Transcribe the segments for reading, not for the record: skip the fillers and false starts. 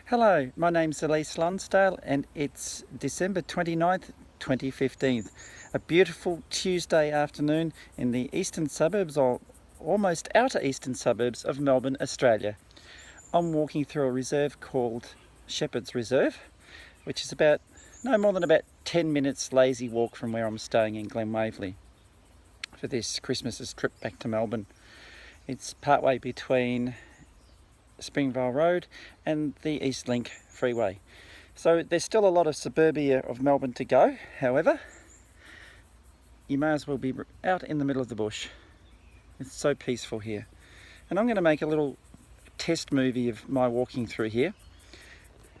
Hello, my name's Elise and it's December 29th, 2015. A beautiful Tuesday afternoon in the eastern suburbs, or almost outer eastern suburbs of Melbourne, Australia. I'm walking through a reserve called Shepherd's Reserve, which is no more than about 10 minutes lazy walk from where I'm staying in Glen Waverley for this Christmas's trip back to Melbourne. It's partway between Springvale Road and the East Link Freeway. So there's still a lot of suburbia of Melbourne to go. However, you may as well be out in the middle of the bush. It's so peaceful here. And I'm going to make a little test movie of my walking through here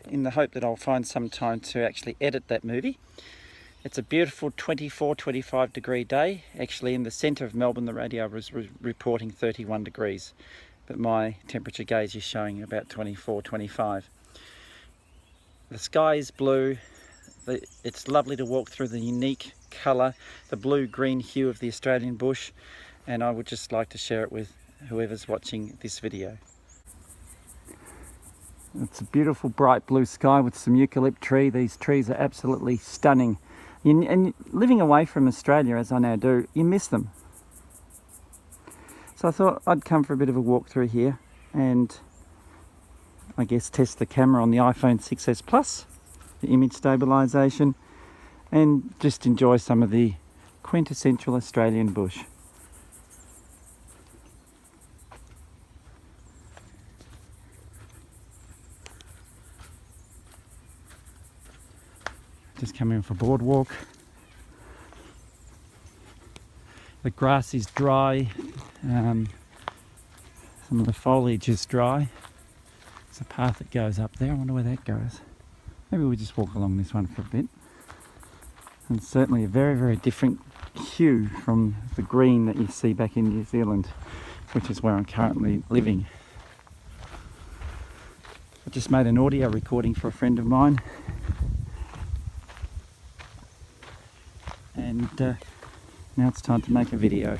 in the hope that I'll find some time to actually edit that movie. It's a beautiful 24-25 degree day. Actually, in the centre of Melbourne, the radio was reporting 31 degrees. But my temperature gauge is showing about 24-25. The sky is blue. It's lovely to walk through the unique colour, the blue-green hue of the Australian bush, and I would just like to share it with whoever's watching this video. It's a beautiful bright blue sky with some eucalypt tree. These trees are absolutely stunning. And living away from Australia, as I now do, you miss them. So I thought I'd come for a bit of a walk through here and I guess test the camera on the iPhone 6s Plus, the image stabilisation, and just enjoy some of the quintessential Australian bush. Just coming off a boardwalk. The grass is dry, some of the foliage is dry. There's a path that goes up there. I wonder where that goes. Maybe we just walk along this one for a bit. And it's certainly a very, very different hue from the green that you see back in New Zealand, which is where I'm currently living. I just made an audio recording for a friend of mine. And now it's time to make a video.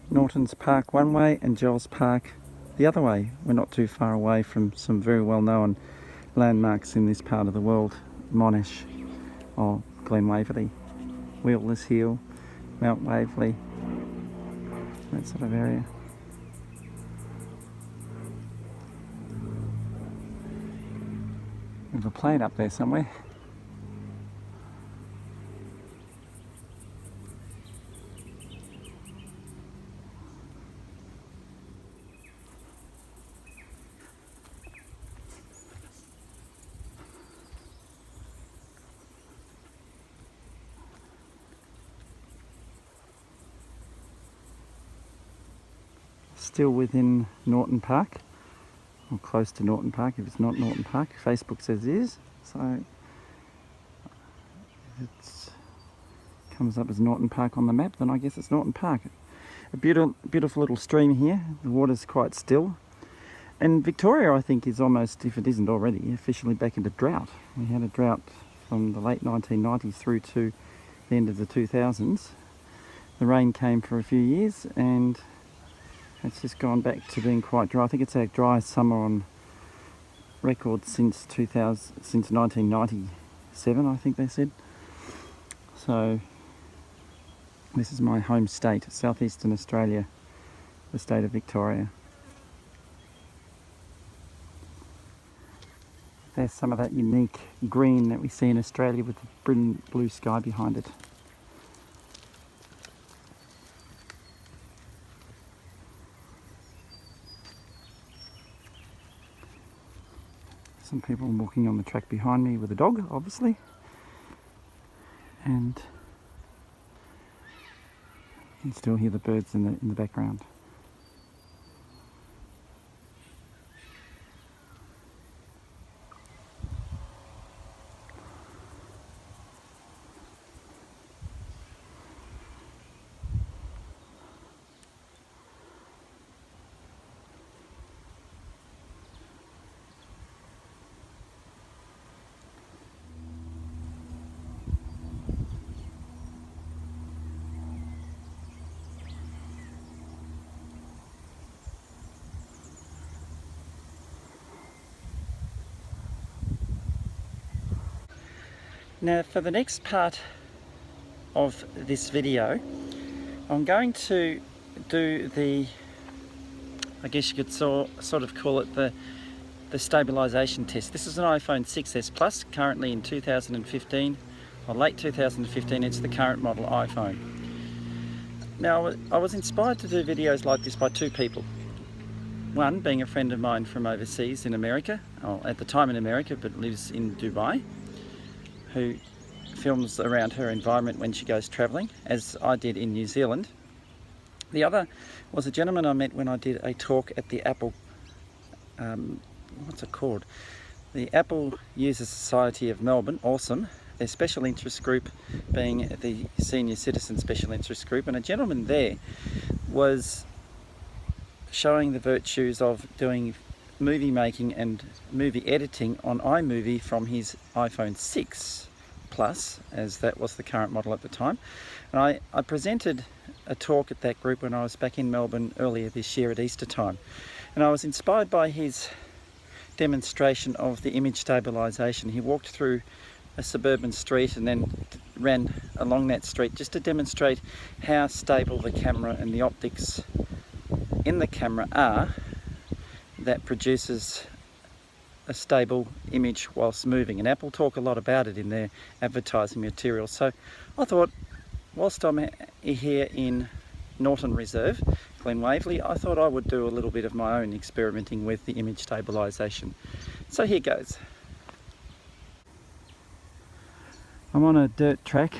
Nortons Park one way and Giles Park the other way. We're not too far away from some very well known landmarks in this part of the world. Monash or Glen Waverley, Wheelers Hill, Mount Waverley, that sort of area. We have a plane up there somewhere. Still within Norton Park, or close to Norton Park if it's not Norton Park. Facebook says it is, so if it comes up as Norton Park on the map, then I guess it's Norton Park. A beautiful little stream here. The water's quite still. And Victoria, I think, is almost, if it isn't already, officially back into drought. We had a drought from the late 1990s through to the end of the 2000s. The rain came for a few years and it's just gone back to being quite dry. I think it's our driest summer on record since 1997, I think they said. So this is my home state, southeastern Australia, the state of Victoria. There's some of that unique green that we see in Australia with the brilliant blue sky behind it. Some people walking on the track behind me with a dog, obviously. And you can still hear the birds in the background. Now for the next part of this video, I'm going to do the, I guess you could sort of call it the stabilisation test. This is an iPhone 6s Plus, currently in 2015, or late 2015, it's the current model iPhone. Now I was inspired to do videos like this by two people. One being a friend of mine from overseas in America, or at the time in America but lives in Dubai, who films around her environment when she goes travelling, as I did in New Zealand. The other was a gentleman I met when I did a talk at the Apple, what's it called? The Apple Users Society of Melbourne, awesome. Their special interest group being the Senior Citizen Special Interest Group, and a gentleman there was showing the virtues of doing movie making and movie editing on iMovie from his iPhone 6 Plus, as that was the current model at the time. And I presented a talk at that group when I was back in Melbourne earlier this year at Easter time, and I was inspired by his demonstration of the image stabilisation. He walked through a suburban street and then ran along that street just to demonstrate how stable the camera and the optics in the camera are that produces a stable image whilst moving. And Apple talk a lot about it in their advertising material. So I thought, whilst I'm here in Norton Reserve, Glen Waverley, I thought I would do a little bit of my own experimenting with the image stabilisation. So here goes. I'm on a dirt track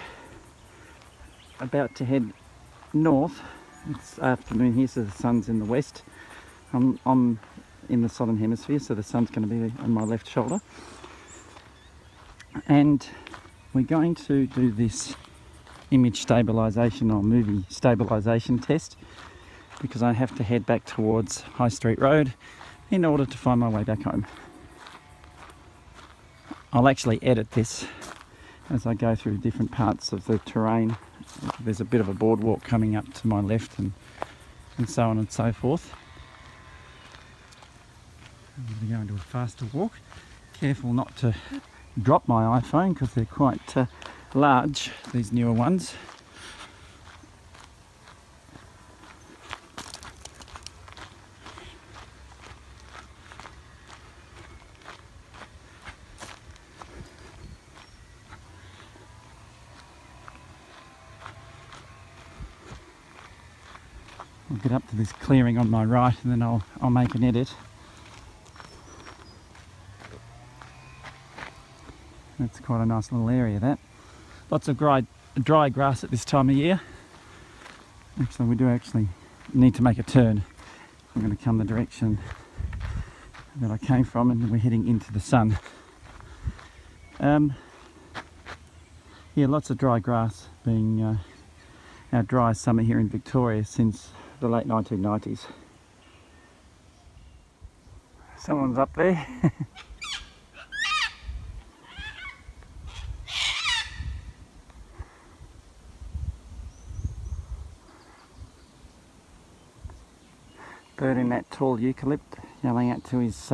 about to head north. It's afternoon here, so the sun's in the west. I'm in the southern hemisphere, so the sun's going to be on my left shoulder. And we're going to do this image stabilisation or movie stabilisation test because I have to head back towards High Street Road in order to find my way back home. I'll actually edit this as I go through different parts of the terrain. There's a bit of a boardwalk coming up to my left and so on and so forth. I'm going to go into a faster walk. Careful not to drop my iPhone because they're quite large, these newer ones. I'll get up to this clearing on my right and then I'll make an edit. That's quite a nice little area, that. Lots of dry grass at this time of year. Actually, we do actually need to make a turn. I'm going to come the direction that I came from and we're heading into the sun. Yeah, lots of dry grass, being our driest summer here in Victoria since the late 1990s. Someone's up there. Bird in that tall eucalypt yelling out to his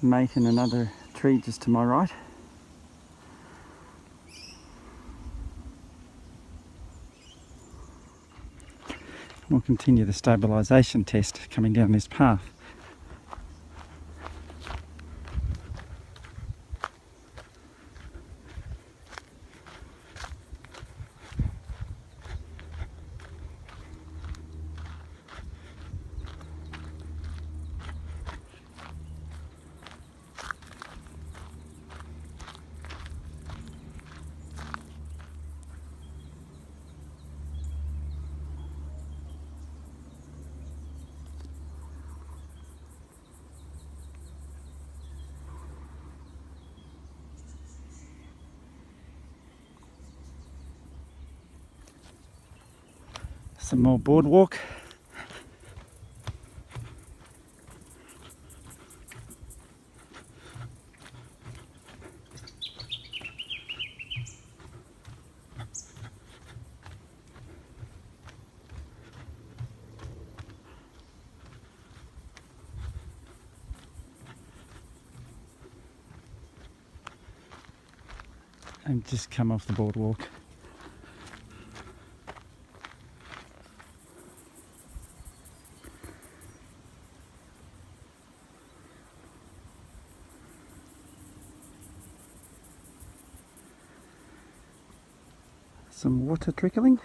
mate in another tree just to my right. We'll continue the stabilisation test coming down this path. Some more boardwalk. And just come off the boardwalk. Some water trickling.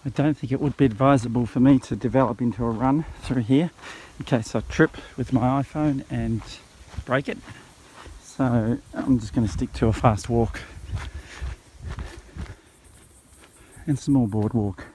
I don't think it would be advisable for me to develop into a run through here in case I trip with my iPhone and break it. So I'm just going to stick to a fast walk and some more boardwalk.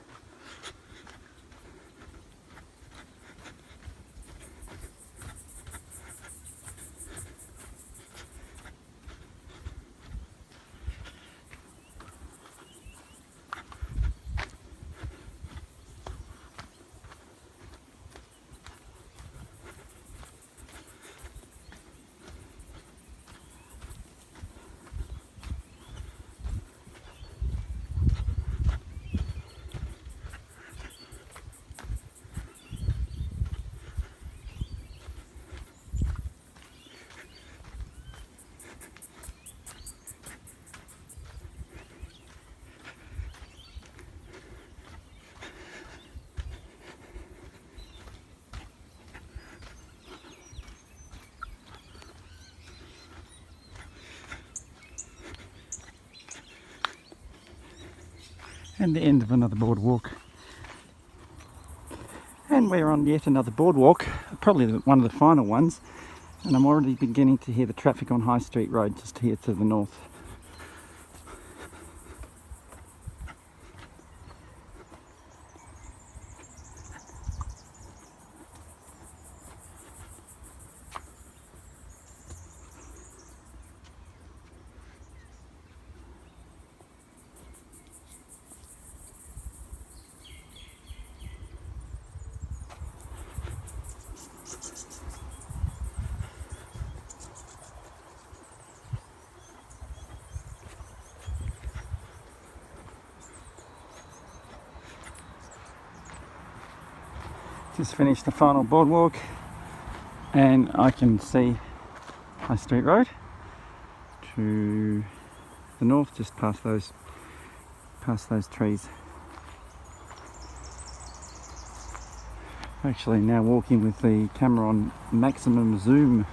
And the end of another boardwalk. And we're on yet another boardwalk, probably one of the final ones, and I'm already beginning to hear the traffic on High Street Road just here to the north. Just finished the final boardwalk and I can see High Street Road to the north, just past those trees. Actually now walking with the camera on maximum zoom.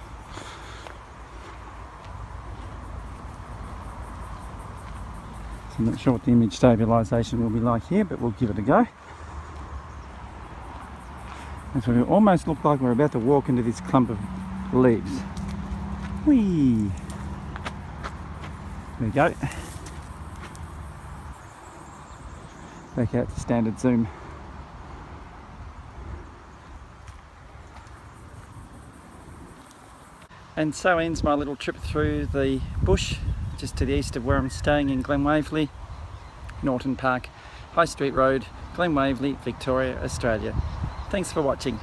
So I'm not sure what the image stabilisation will be like here, but we'll give it a go. And so we almost look like we're about to walk into this clump of leaves. Whee! There we go. Back out to standard zoom. And so ends my little trip through the bush, just to the east of where I'm staying in Glen Waverley, Norton Park, High Street Road, Glen Waverley, Victoria, Australia. Thanks for watching.